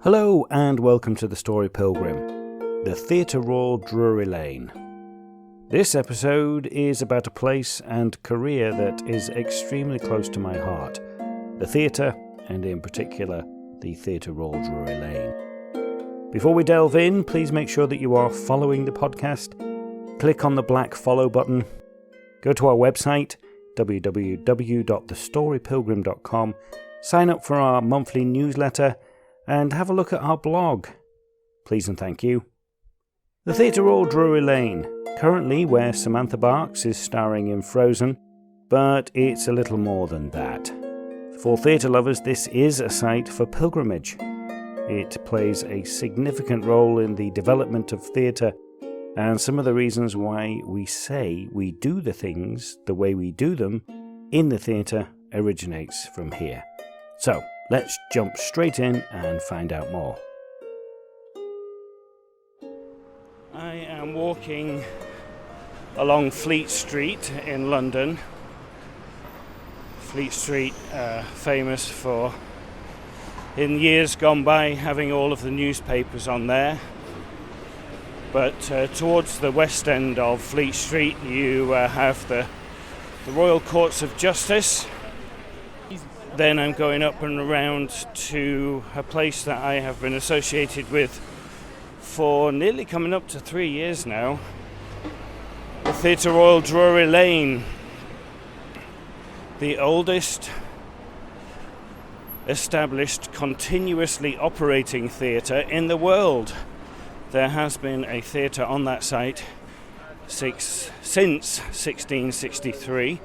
Hello and welcome to the Story Pilgrim, the Theatre Royal Drury Lane. This episode is about a place and career that is extremely close to my heart, the theatre, and in particular, the Theatre Royal Drury Lane. Before we delve in, please make sure that you are following the podcast. Click on the black follow button. Go to our website, www.thestorypilgrim.com, sign up for our monthly newsletter, and have a look at our blog. Please and thank you. The Theatre Royal Drury Lane, currently where Samantha Barks is starring in Frozen, but it's a little more than that. For theatre lovers, this is a site for pilgrimage. It plays a significant role in the development of theatre, and some of the reasons why we say we do the things the way we do them in the theatre originates from here. So, let's jump straight in and find out more. I am walking along Fleet Street in London. Fleet Street, famous for, in years gone by, having all of the newspapers on there. But towards the west end of Fleet Street, you have the Royal Courts of Justice. Then I'm going up and around to a place that I have been associated with for nearly coming up to 3 years now, the Theatre Royal Drury Lane, the oldest established continuously operating theatre in the world. There has been a theatre on that site since 1663.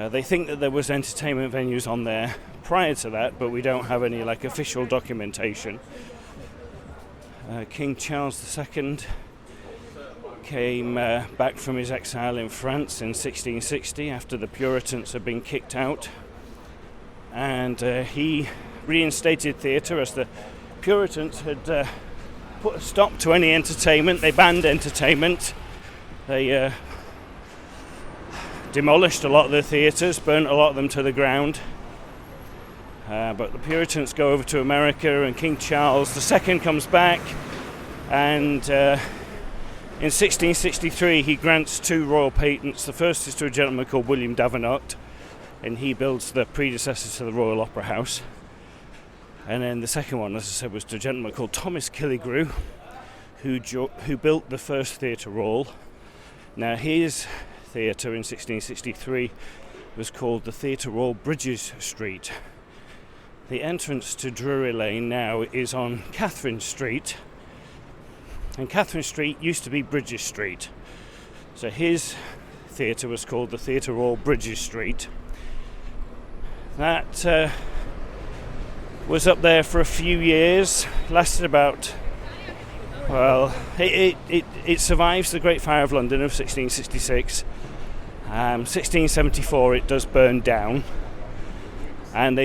They think that there was entertainment venues on there prior to that, but we don't have any official documentation. King Charles II came back from his exile in France in 1660 after the Puritans had been kicked out, and he reinstated theatre as the Puritans had put a stop to any entertainment. They banned entertainment. They demolished a lot of the theatres, burnt a lot of them to the ground. But the Puritans go over to America, and King Charles II comes back, and in 1663 he grants 2 royal patents. The first is to a gentleman called William Davenant, and he builds the predecessor to the Royal Opera House. And then the second one, as I said, was to a gentleman called Thomas Killigrew, who built the first Theatre Royal. Now his theatre in 1663 was called the Theatre Royal Bridges Street. The entrance to Drury Lane now is on Catherine Street, and Catherine Street used to be Bridges Street. So his theatre was called the Theatre Royal Bridges Street. That was up there for a few years, lasted about, it survives the Great Fire of London of 1666. 1674 it does burn down, and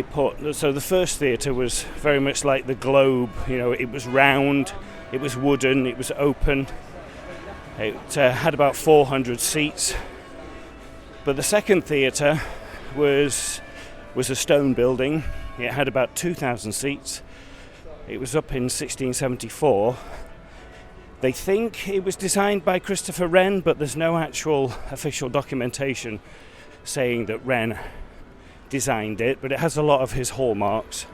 so the first theatre was very much like the Globe. It was round, it was wooden, it was open, it had about 400 seats. But the second theatre was a stone building. It had about 2,000 seats. It was up in 1674. They think it was designed by Christopher Wren, but there's no actual official documentation saying that Wren designed it, but it has a lot of his hallmarks.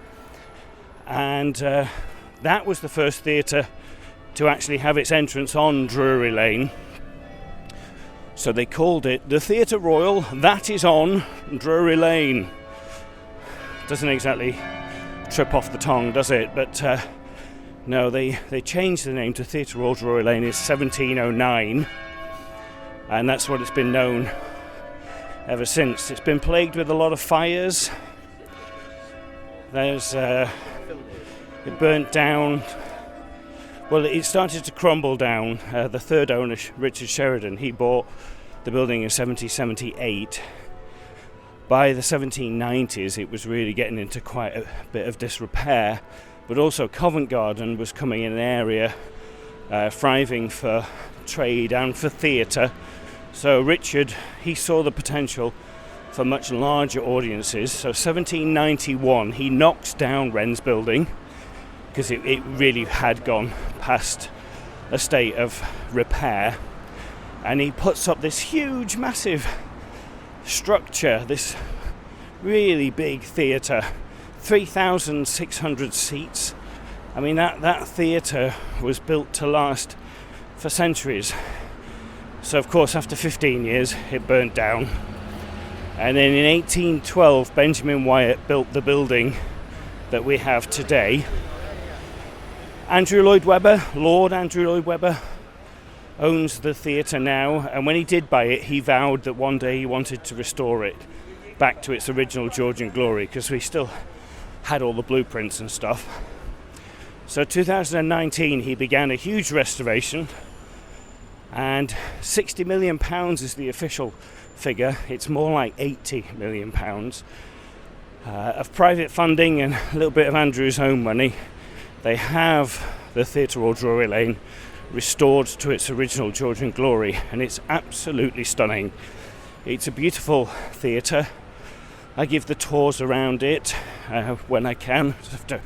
And that was the first theatre to actually have its entrance on Drury Lane. So they called it the Theatre Royal That Is On Drury Lane. Doesn't exactly trip off the tongue, does it? But no, they changed the name to Theatre Royal Drury Lane in 1709, and that's what it's been known ever since. It's been plagued with a lot of fires. It burnt down. Well, it started to crumble down. The third owner, Richard Sheridan, he bought the building in 1778. By the 1790s, it was really getting into quite a bit of disrepair. But also Covent Garden was coming in an area thriving for trade and for theatre. So Richard, he saw the potential for much larger audiences. So 1791, he knocks down Wren's building because it really had gone past a state of repair. And he puts up this huge, massive structure, this really big theatre, 3,600 seats. I mean, that theatre was built to last for centuries. So, of course, after 15 years, it burnt down. And then in 1812, Benjamin Wyatt built the building that we have today. Andrew Lloyd Webber, Lord Andrew Lloyd Webber, owns the theatre now, and when he did buy it, he vowed that one day he wanted to restore it back to its original Georgian glory, because we still had all the blueprints and stuff. So 2019 he began a huge restoration, and £60 million is the official figure. It's more like £80 million of private funding and a little bit of Andrew's own money. They have the Theatre Royal Drury Lane restored to its original Georgian glory, and it's absolutely stunning. It's a beautiful theatre. I give the tours around it when I can. I have to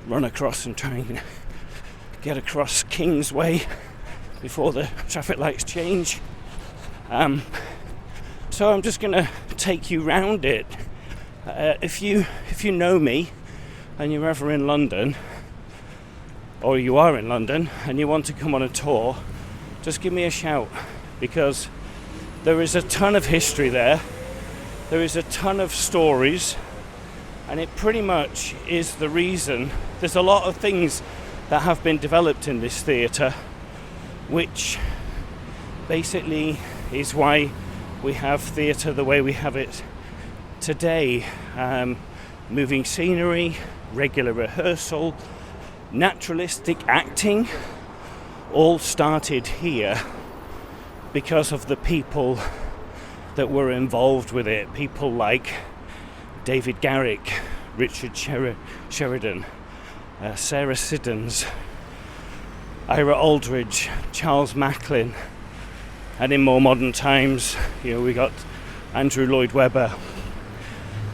run across and try and get across Kingsway before the traffic lights change. So I'm just going to take you round it. If you know me and you're ever in London, or you are in London and you want to come on a tour, just give me a shout, because there is a ton of history there. There is a ton of stories, and it pretty much is the reason. There's a lot of things that have been developed in this theatre, which basically is why we have theatre the way we have it today. Moving scenery, regular rehearsal, naturalistic acting, all started here because of the people that were involved with it. People like David Garrick, Richard Sheridan, Sarah Siddons, Ira Aldridge, Charles Macklin, and in more modern times, we got Andrew Lloyd Webber.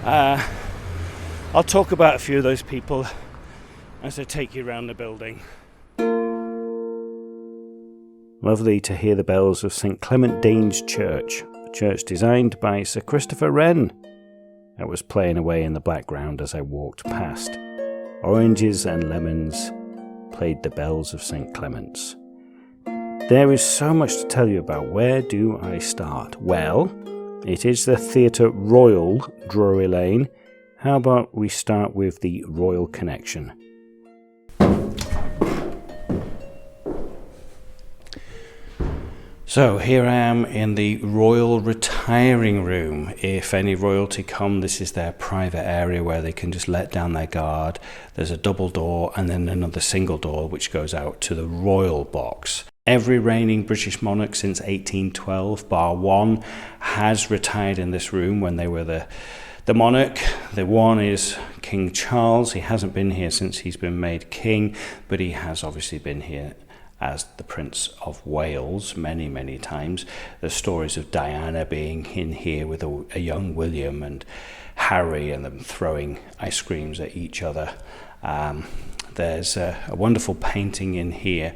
I'll talk about a few of those people as I take you around the building. Lovely to hear the bells of St Clement Danes Church, a church designed by Sir Christopher Wren. That was playing away in the background as I walked past. Oranges and lemons played the bells of St Clement's. There is so much to tell you about. Where do I start? Well, it is the Theatre Royal Drury Lane. How about we start with the Royal Connection? So here I am in the Royal Retiring Room. If any royalty come, this is their private area where they can just let down their guard. There's a double door and then another single door which goes out to the Royal Box. Every reigning British monarch since 1812, bar one, has retired in this room when they were the monarch. The one is King Charles. He hasn't been here since he's been made king, but he has obviously been here as the Prince of Wales many, many times. There's stories of Diana being in here with a young William and Harry, and them throwing ice creams at each other. There's a wonderful painting in here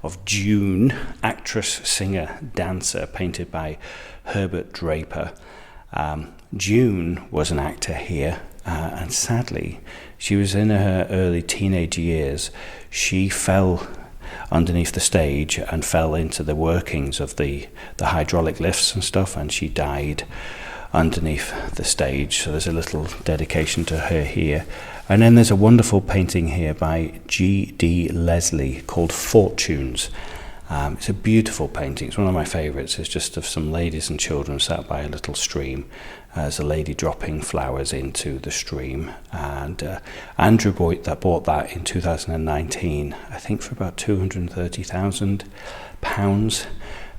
of June, actress, singer, dancer, painted by Herbert Draper. June was an actor here, and sadly, she was in her early teenage years. She fell underneath the stage and fell into the workings of the hydraulic lifts and stuff, and she died underneath the stage. So there's a little dedication to her here. And then there's a wonderful painting here by G.D. Leslie called Fortunes. It's a beautiful painting. It's one of my favourites. It's just of some ladies and children sat by a little stream. There's a lady dropping flowers into the stream. And Andrew bought that in 2019, I think for about £230,000.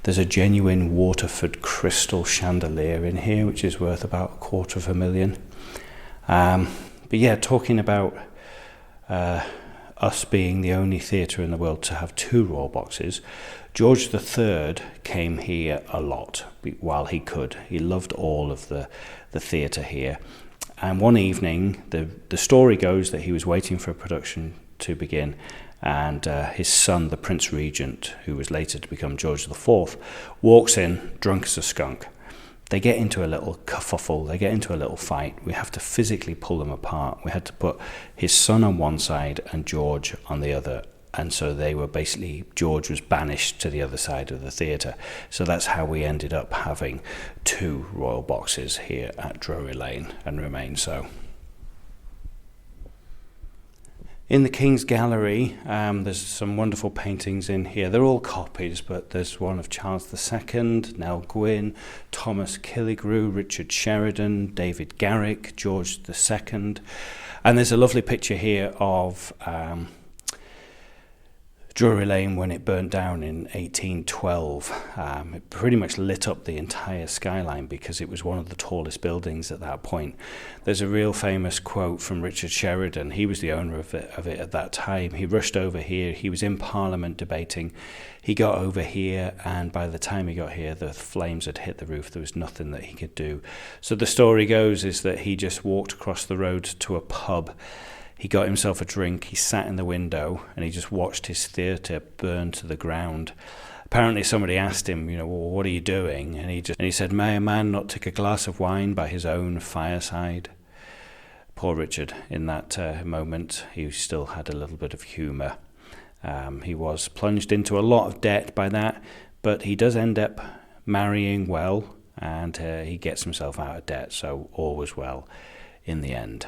There's a genuine Waterford crystal chandelier in here, which is worth about $250,000. But yeah, talking about us being the only theatre in the world to have two royal boxes, George III came here a lot while he could. He loved all of the theatre here. And one evening, the story goes that he was waiting for a production to begin, and his son, the Prince Regent, who was later to become George IV, walks in drunk as a skunk. They get into a little kerfuffle, they get into a little fight. We have to physically pull them apart. We had to put his son on one side and George on the other. And so they were basically, George was banished to the other side of the theatre. So that's how we ended up having 2 royal boxes here at Drury Lane, and remain so. In the King's Gallery, there's some wonderful paintings in here. They're all copies, but there's one of Charles II, Nell Gwyn, Thomas Killigrew, Richard Sheridan, David Garrick, George II. And there's a lovely picture here of Drury Lane when it burnt down in 1812. It pretty much lit up the entire skyline because it was one of the tallest buildings at that point. There's a real famous quote from Richard Sheridan. He was the owner of it at that time. He rushed over here. He was in Parliament debating. He got over here, and by the time he got here, the flames had hit the roof. There was nothing that he could do. So the story goes is that he just walked across the road to a pub. He got himself a drink, he sat in the window, and he just watched his theatre burn to the ground. Apparently somebody asked him, well, what are you doing? And he said, may a man not take a glass of wine by his own fireside? Poor Richard, in that moment, he still had a little bit of humour. He was plunged into a lot of debt by that, but he does end up marrying well, and he gets himself out of debt, so all was well in the end.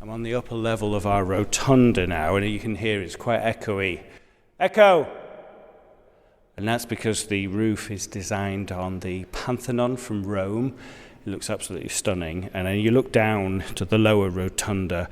I'm on the upper level of our rotunda now, and you can hear it's quite echoey. Echo! And that's because the roof is designed on the Parthenon from Rome. It looks absolutely stunning. And then you look down to the lower rotunda,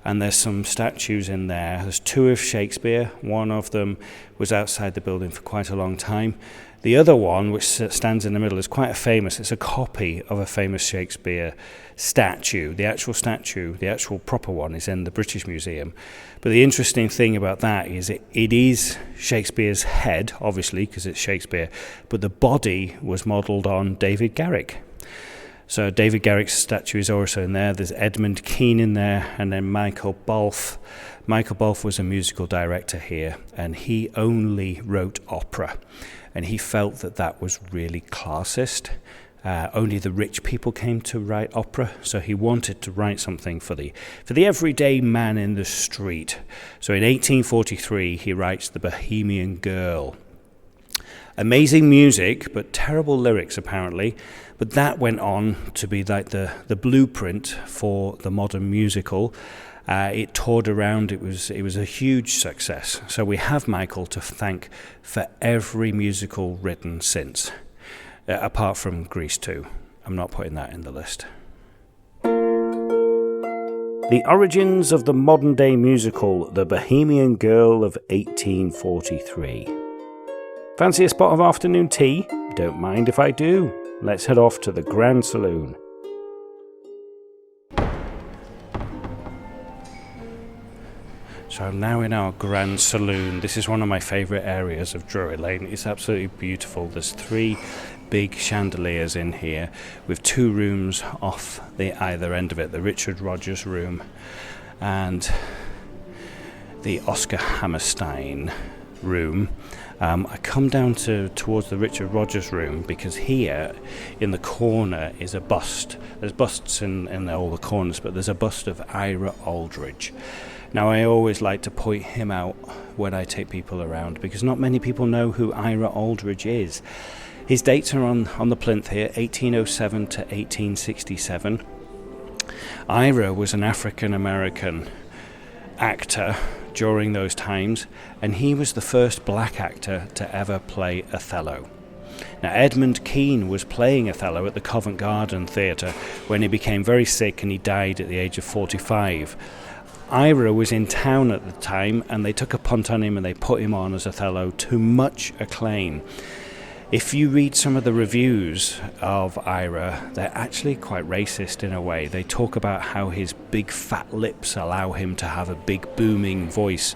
and there's some statues in there. There's 2 of Shakespeare. One of them was outside the building for quite a long time. The other one, which stands in the middle, is quite famous. It's a copy of a famous Shakespeare statue. The actual proper one, is in the British Museum. But the interesting thing about that is it is Shakespeare's head, obviously, because it's Shakespeare, but the body was modelled on David Garrick. So David Garrick's statue is also in there. There's Edmund Kean in there, and then Michael Balfe. Michael Balfe was a musical director here, and he only wrote opera. And he felt that was really classist. Only the rich people came to write opera, so he wanted to write something for the everyday man in the street. So in 1843, he writes The Bohemian Girl. Amazing music, but terrible lyrics apparently. But that went on to be like the blueprint for the modern musical. It toured around. It was a huge success. So we have Michael to thank for every musical written since, apart from Grease 2. I'm not putting that in the list. The origins of the modern-day musical, The Bohemian Girl of 1843. Fancy a spot of afternoon tea? Don't mind if I do. Let's head off to the Grand Saloon. So I'm now in our Grand Saloon. This is one of my favourite areas of Drury Lane. It's absolutely beautiful. There's 3 big chandeliers in here with 2 rooms off the either end of it. The Richard Rogers room and the Oscar Hammerstein room. I come down towards the Richard Rogers room because here in the corner is a bust. There's busts in all the corners, but there's a bust of Ira Aldridge. Now, I always like to point him out when I take people around because not many people know who Ira Aldridge is. His dates are on the plinth here, 1807 to 1867. Ira was an African-American actor during those times, and he was the first black actor to ever play Othello. Now, Edmund Kean was playing Othello at the Covent Garden Theatre when he became very sick and he died at the age of 45. Ira was in town at the time, and they took a punt on him and they put him on as Othello to much acclaim. If you read some of the reviews of Ira, they're actually quite racist in a way. They talk about how his big fat lips allow him to have a big booming voice.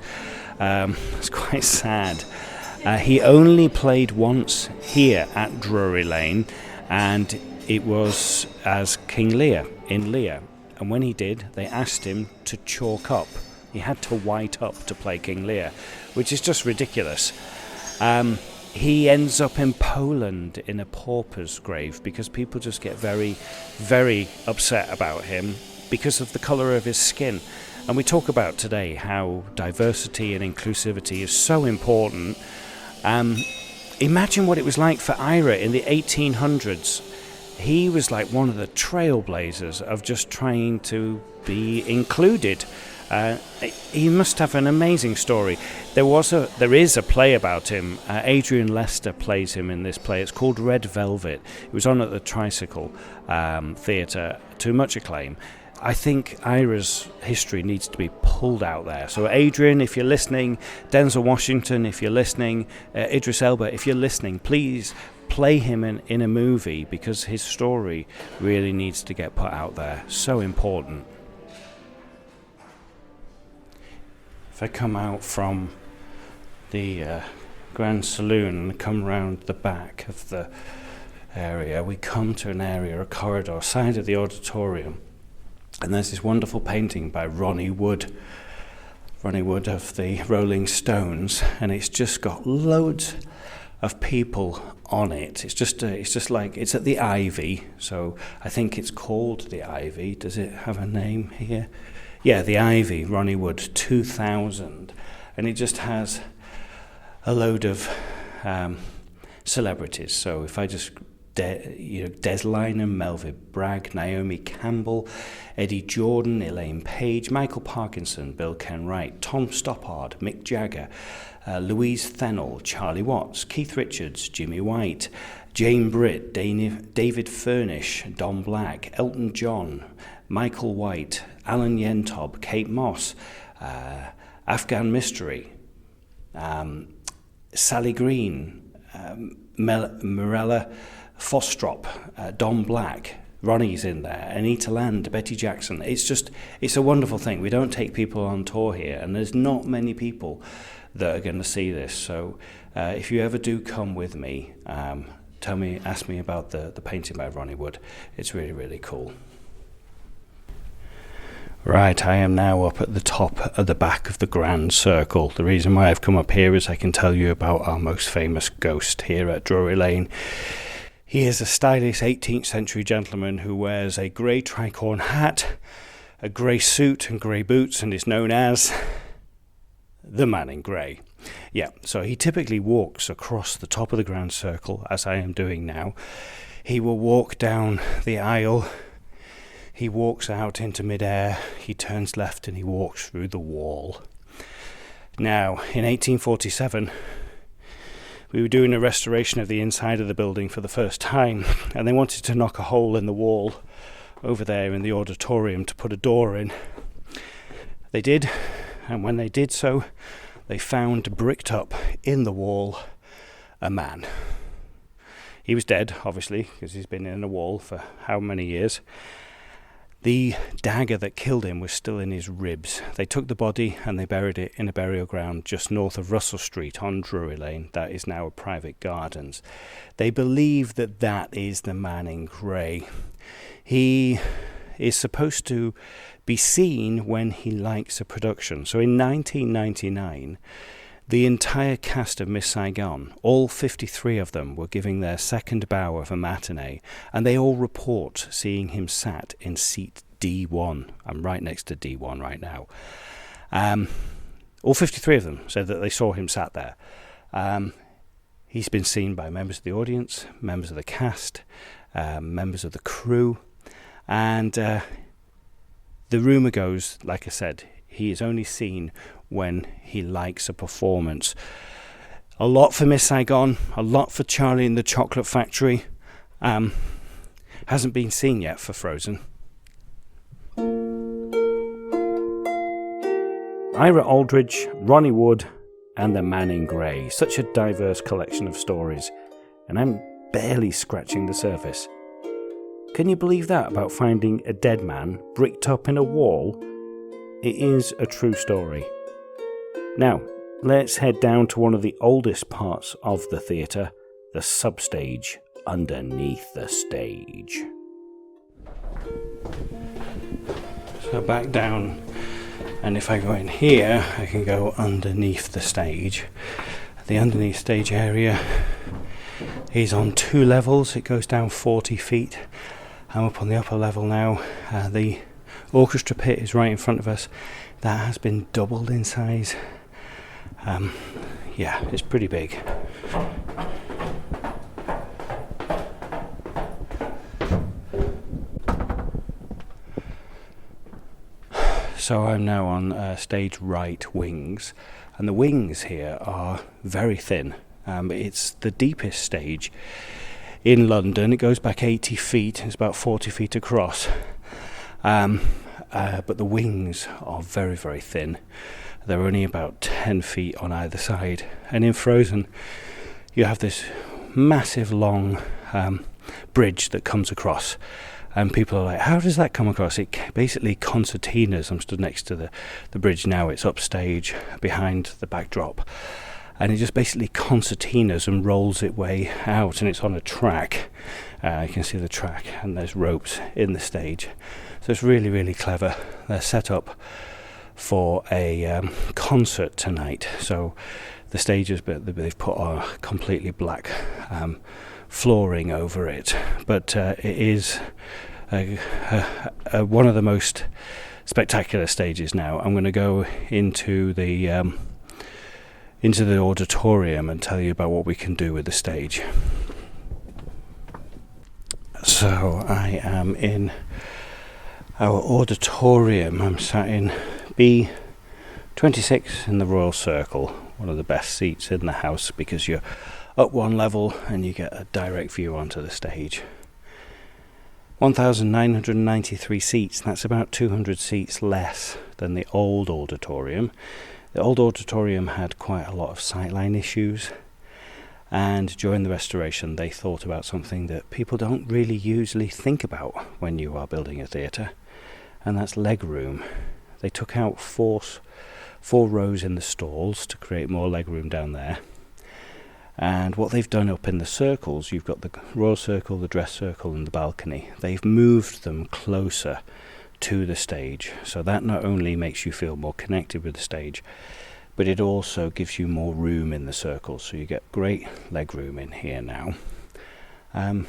It's quite sad. He only played once here at Drury Lane, and it was as King Lear in Lear. And when he did, they asked him to chalk up. He had to white up to play King Lear, which is just ridiculous. He ends up in Poland in a pauper's grave because people just get very, very upset about him because of the colour of his skin. And we talk about today how diversity and inclusivity is so important. Imagine what it was like for Ira in the 1800s. He was like one of the trailblazers of just trying to be included. He must have an amazing story. There is a play about him. Adrian Lester plays him in this play. It's called Red Velvet. It was on at the Tricycle Theatre to much acclaim. I think Ira's history needs to be pulled out there. So Adrian, if you're listening, Denzel Washington, if you're listening, Idris Elba, if you're listening, please play him in a movie because his story really needs to get put out there. So important. If I come out from the Grand Saloon and come round the back of the area, we come to an area, a corridor, side of the auditorium. And there's this wonderful painting by Ronnie Wood of the Rolling Stones, and it's just got loads of people on it. It's just like, it's at the Ivy, so I think it's called the Ivy. Does it have a name here? Yeah, the Ivy, Ronnie Wood 2000, and it just has a load of celebrities. So if I just Des Lynam, Melvin Bragg, Naomi Campbell, Eddie Jordan, Elaine Page, Michael Parkinson, Bill Kenwright, Tom Stoppard, Mick Jagger, Louise Fennell, Charlie Watts, Keith Richards, Jimmy White, Jane Britt, David Furnish, Don Black, Elton John, Michael White, Alan Yentob, Kate Moss, Afghan Mystery, Sally Green, Morella Fostrop, Don Black, Ronnie's in there, Anita Land, Betty Jackson. It's a wonderful thing. We don't take people on tour here, and there's not many people that are going to see this. So if you ever do come with me, ask me about the painting by Ronnie Wood. It's really, really cool. Right, I am now up at the top of the back of the Grand Circle. The reason why I've come up here is I can tell you about our most famous ghost here at Drury Lane. He is a stylish 18th century gentleman who wears a grey tricorn hat, a grey suit and grey boots, and is known as the Man in Grey. Yeah, so he typically walks across the top of the Grand Circle, as I am doing now. He will walk down the aisle. He walks out into midair, he turns left and he walks through the wall. Now, in 1847, we were doing a restoration of the inside of the building for the first time, and they wanted to knock a hole in the wall over there in the auditorium to put a door in. They did, and when they did so, they found bricked up in the wall a man. He was dead, obviously, because he's been in a wall for how many years. The dagger that killed him was still in his ribs. They took the body and they buried it in a burial ground just north of Russell Street on Drury Lane. That is now a private gardens. They believe that that is the Man in Grey. He is supposed to be seen when he likes a production. So in 1999, the entire cast of Miss Saigon, all 53 of them, were giving their second bow of a matinee, and they all report seeing him sat in seat D1. I'm right next to D1 right now. All 53 of them said that they saw him sat there. He's been seen by members of the audience, members of the cast, members of the crew, and the rumour goes, like I said, he is only seen when he likes a performance. A lot for Miss Saigon, a lot for Charlie and the Chocolate Factory. Hasn't been seen yet for Frozen. Ira Aldridge, Ronnie Wood, and the Man in Grey. Such a diverse collection of stories, and I'm barely scratching the surface. Can you believe that about finding a dead man bricked up in a wall? It is a true story. Now, let's head down to one of the oldest parts of the theatre, the substage underneath the stage. So back down, and if I go in here, I can go underneath the stage. The underneath stage area is on 2 levels. It goes down 40 feet. I'm up on the upper level now. The orchestra pit is right in front of us. That has been doubled in size. Yeah, it's pretty big. So I'm now on stage right wings, and the wings here are very thin. It's the deepest stage in London. It goes back 80 feet, it's about 40 feet across. But the wings are very, very thin. They're only about 10 feet on either side. And in Frozen, you have this massive long bridge that comes across. And people are like, how does that come across? It basically concertinas. I'm stood next to the bridge now. It's upstage behind the backdrop. And it just basically concertinas and rolls its way out. And it's on a track. You can see the track, and there's ropes in the stage. So it's really, really clever. They're set up for a concert tonight. So the stages they've put are completely black flooring over it. But it is one of the most spectacular stages now. I'm going to go into the auditorium and tell you about what we can do with the stage. So I am in our auditorium. I'm sat in B26 in the Royal Circle, one of the best seats in the house because you're up 1 level and you get a direct view onto the stage. 1,993 seats, that's about 200 seats less than the old auditorium. The old auditorium had quite a lot of sightline issues, and during the restoration they thought about something that people don't really usually think about when you are building a theatre, and that's leg room. They took out four rows in the stalls to create more leg room down there. And what they've done up in the circles, you've got the Royal Circle, the Dress Circle and the balcony. They've moved them closer to the stage. So that not only makes you feel more connected with the stage, but it also gives you more room in the circles. So you get great leg room in here now. In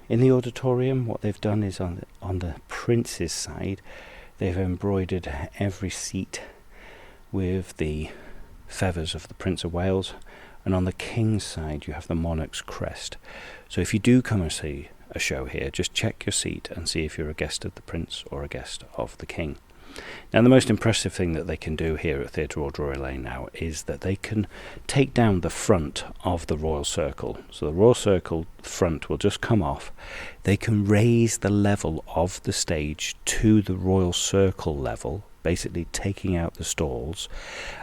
the auditorium, what they've done is on the Prince's side, they've embroidered every seat with the feathers of the Prince of Wales. And on the King's side, you have the monarch's crest. So if you do come and see a show here, just check your seat and see if you're a guest of the Prince or a guest of the King. Now, the most impressive thing that they can do here at Theatre Royal Drury Lane now is that they can take down the front of the Royal Circle. So the Royal Circle front will just come off. They can raise the level of the stage to the Royal Circle level, basically taking out the stalls,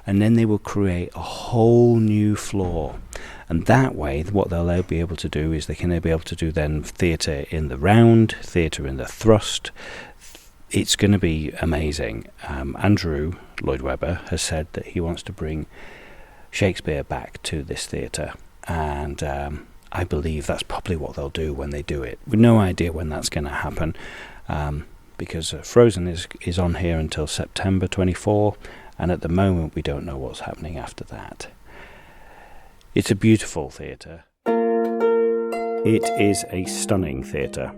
and then they will create a whole new floor. And that way, what they'll be able to do is they can be able to do then theatre in the round, theatre in the thrust. It's going to be amazing. Andrew Lloyd Webber has said that he wants to bring Shakespeare back to this theatre, and I believe that's probably what they'll do when they do it. We've no idea when that's going to happen, because Frozen is on here until September 24, and at the moment we don't know what's happening after that. It's a beautiful theatre. It is a stunning theatre,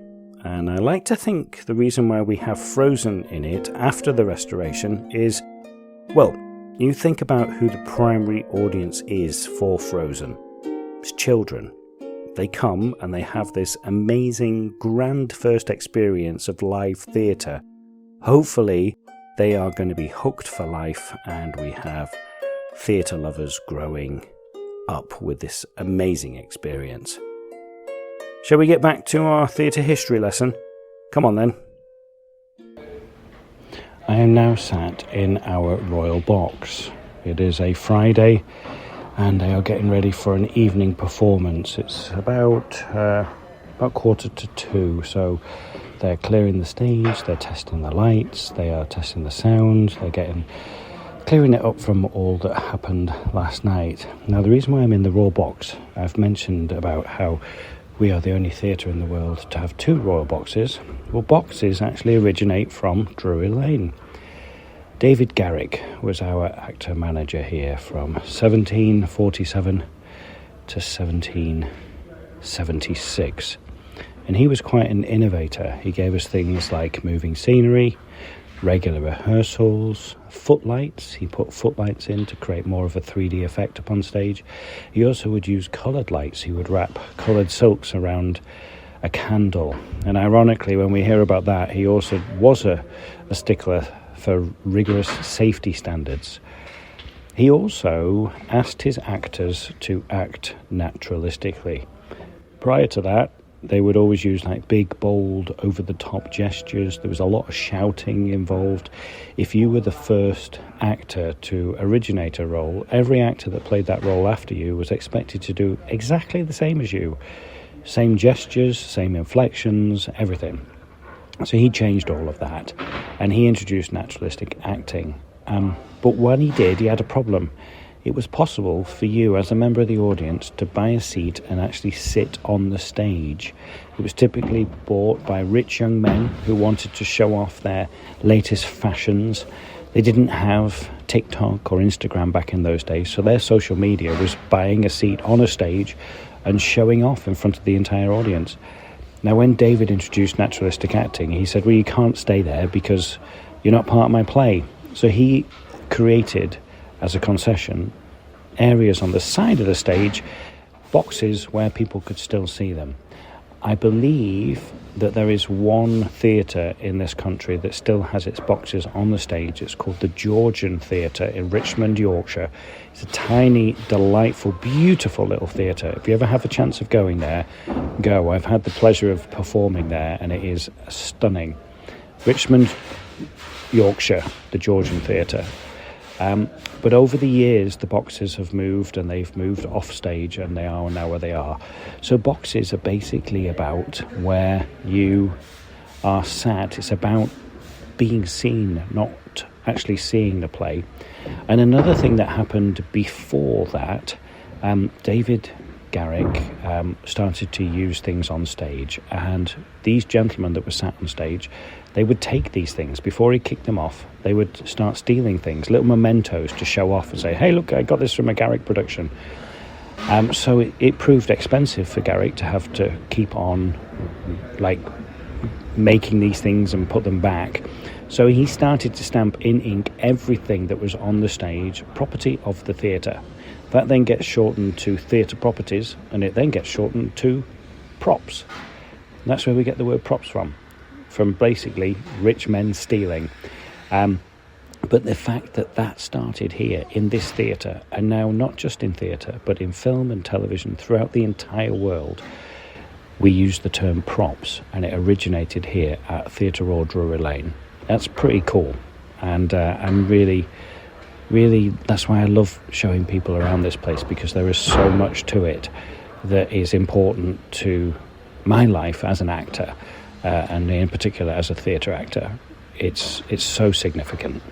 and I like to think the reason why we have Frozen in it after the restoration is, well, you think about who the primary audience is for Frozen. It's children. They come and they have this amazing, grand first experience of live theatre. Hopefully, they are going to be hooked for life, and we have theatre lovers growing up with this amazing experience. Shall we get back to our theatre history lesson? Come on then. I am now sat in our royal box. It is a Friday, and they are getting ready for an evening performance. It's about 1:45, so they're clearing the stage, they're testing the lights, they are testing the sound, they're clearing it up from all that happened last night. Now, the reason why I'm in the royal box, I've mentioned about how we are the only theatre in the world to have 2 royal boxes. Well, boxes actually originate from Drury Lane. David Garrick was our actor manager here from 1747 to 1776. And he was quite an innovator. He gave us things like moving scenery, regular rehearsals, footlights. He put footlights in to create more of a 3D effect upon stage. He also would use coloured lights. He would wrap coloured silks around a candle. And ironically, when we hear about that, he also was a stickler for rigorous safety standards. He also asked his actors to act naturalistically. Prior to that, they would always use like big, bold, over-the-top gestures. There was a lot of shouting involved. If you were the first actor to originate a role, every actor that played that role after you was expected to do exactly the same as you. Same gestures, same inflections, everything. So he changed all of that, and he introduced naturalistic acting. But when he did, he had a problem. It was possible for you as a member of the audience to buy a seat and actually sit on the stage. It was typically bought by rich young men who wanted to show off their latest fashions. They didn't have TikTok or Instagram back in those days, so their social media was buying a seat on a stage and showing off in front of the entire audience. Now, when David introduced naturalistic acting, he said, well, you can't stay there because you're not part of my play. So he created, as a concession, areas on the side of the stage, boxes where people could still see them. I believe that there is one theatre in this country that still has its boxes on the stage. It's called the Georgian Theatre in Richmond, Yorkshire. It's a tiny, delightful, beautiful little theatre. If you ever have a chance of going there, go. I've had the pleasure of performing there, and it is stunning. Richmond, Yorkshire, the Georgian Theatre. But over the years, the boxes have moved, and they've moved off stage, and they are now where they are. So boxes are basically about where you are sat. It's about being seen, not actually seeing the play. And another thing that happened before that, David Garrick started to use things on stage, and these gentlemen that were sat on stage, they would take these things. Before he kicked them off, they would start stealing things, little mementos to show off and say, hey, look, I got this from a Garrick production. So it proved expensive for Garrick to have to keep on like making these things and put them back. So he started to stamp in ink everything that was on the stage, property of the theatre. That then gets shortened to theatre properties, and it then gets shortened to props. And that's where we get the word props from basically rich men stealing. But the fact that started here in this theatre, and now not just in theatre, but in film and television throughout the entire world, we use the term props, and it originated here at Theatre Royal Drury Lane. That's pretty cool, and I'm really, that's why I love showing people around this place, because there is so much to it that is important to my life as an actor, and in particular as a theatre actor. It's so significant.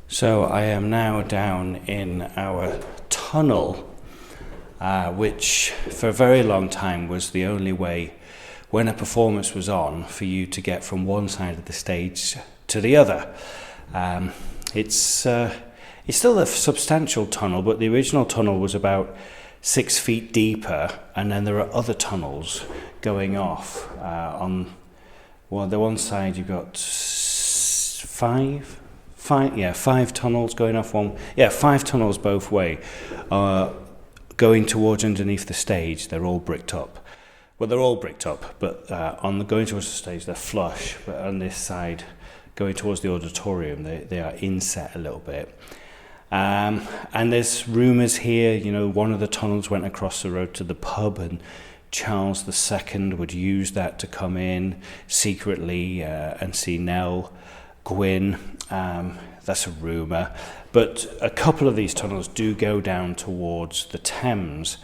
So I am now down in our tunnel, which for a very long time was the only way when a performance was on for you to get from one side of the stage to the other. It's still a substantial tunnel, but the original tunnel was about 6 feet deeper, and then there are other tunnels going off. On the one side you've got five tunnels going off one. Yeah, 5 tunnels both way, going towards underneath the stage. They're all bricked up. Well, they're all bricked up, but going towards the stage, they're flush. But on this side, going towards the auditorium, they are inset a little bit. And there's rumours here, one of the tunnels went across the road to the pub, and Charles II would use that to come in secretly and see Nell Gwyn. That's a rumour. But a couple of these tunnels do go down towards the Thames.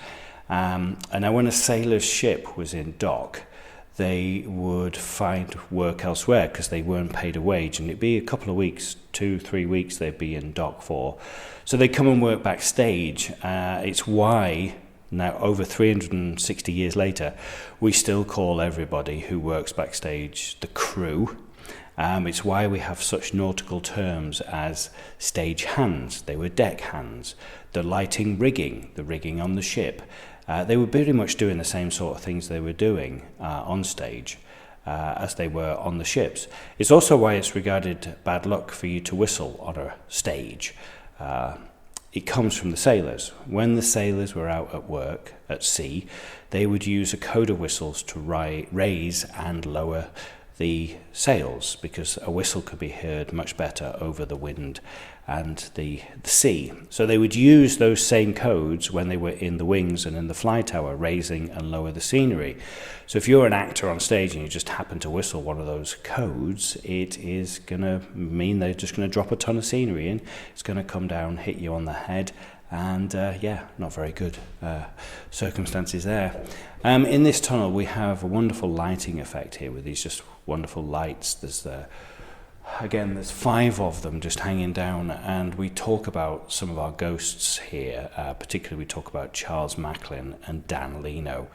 And now when a sailor's ship was in dock, they would find work elsewhere because they weren't paid a wage, and it'd be a couple of weeks, 2-3 weeks they'd be in dock for. So they come and work backstage. It's why now, over 360 years later, we still call everybody who works backstage the crew. It's why we have such nautical terms as stage hands. They were deck hands. The lighting rigging, the rigging on the ship. They were pretty much doing the same sort of things they were doing on stage as they were on the ships. It's also why it's regarded bad luck for you to whistle on a stage. It comes from the sailors. When the sailors were out at work at sea, they would use a code of whistles to raise and lower the sails, because a whistle could be heard much better over the wind and the sea. So they would use those same codes when they were in the wings and in the fly tower, raising and lower the scenery. So if you're an actor on stage and you just happen to whistle one of those codes, it is going to mean they're just going to drop a ton of scenery in. It's going to come down, hit you on the head, and not very good circumstances there. In this tunnel we have a wonderful lighting effect here with these just wonderful lights. There's 5 of them just hanging down, and we talk about some of our ghosts here. Particularly we talk about Charles Macklin and Dan Leno.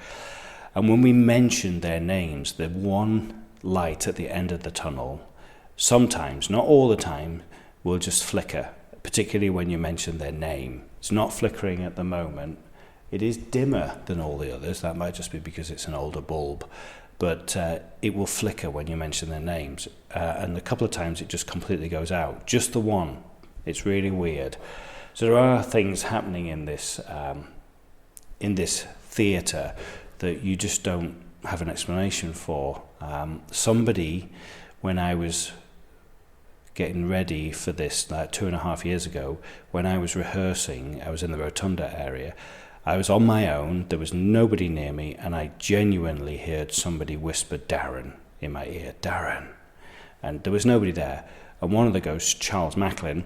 And when we mention their names, the one light at the end of the tunnel, sometimes, not all the time, will just flicker, particularly when you mention their name. It's not flickering at the moment. It is dimmer than all the others. That might just be because it's an older bulb. But it will flicker when you mention their names. And a couple of times it just completely goes out. Just the one. It's really weird. So there are things happening in this theatre that you just don't have an explanation for. Somebody, when I was getting ready for this, like 2.5 years ago, when I was rehearsing, I was in the rotunda area. I was on my own, there was nobody near me, and I genuinely heard somebody whisper Darren in my ear, Darren. And there was nobody there. And one of the ghosts, Charles Macklin,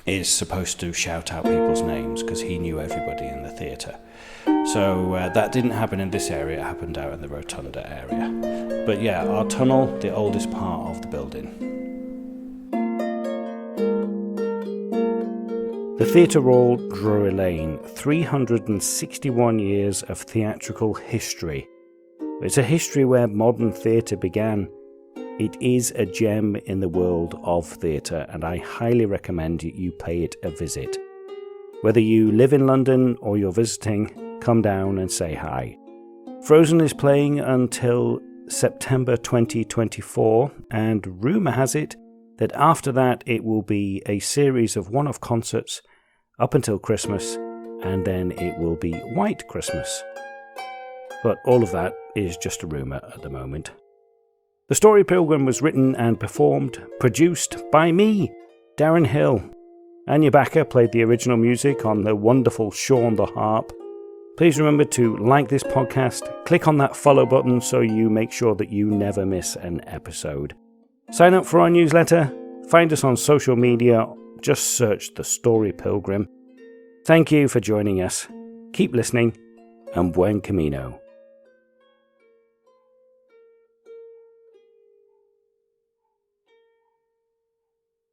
is supposed to shout out people's names because he knew everybody in the theatre. So that didn't happen in this area, it happened out in the rotunda area. But yeah, our tunnel, the oldest part of the building. The Theatre Royal Drury Lane, 361 years of theatrical history. It's a history where modern theatre began. It is a gem in the world of theatre, and I highly recommend you pay it a visit. Whether you live in London or you're visiting, come down and say hi. Frozen is playing until September 2024, and rumour has it that after that it will be a series of one-off concerts up until Christmas, and then it will be White Christmas. But all of that is just a rumour at the moment. The story programme was written and performed, produced by me, Darren Hill. Anya Backer played the original music on the wonderful Sean the Harp. Please remember to like this podcast, click on that follow button so you make sure that you never miss an episode. Sign up for our newsletter, find us on social media, just search The Story Pilgrim. Thank you for joining us. Keep listening, and buen camino.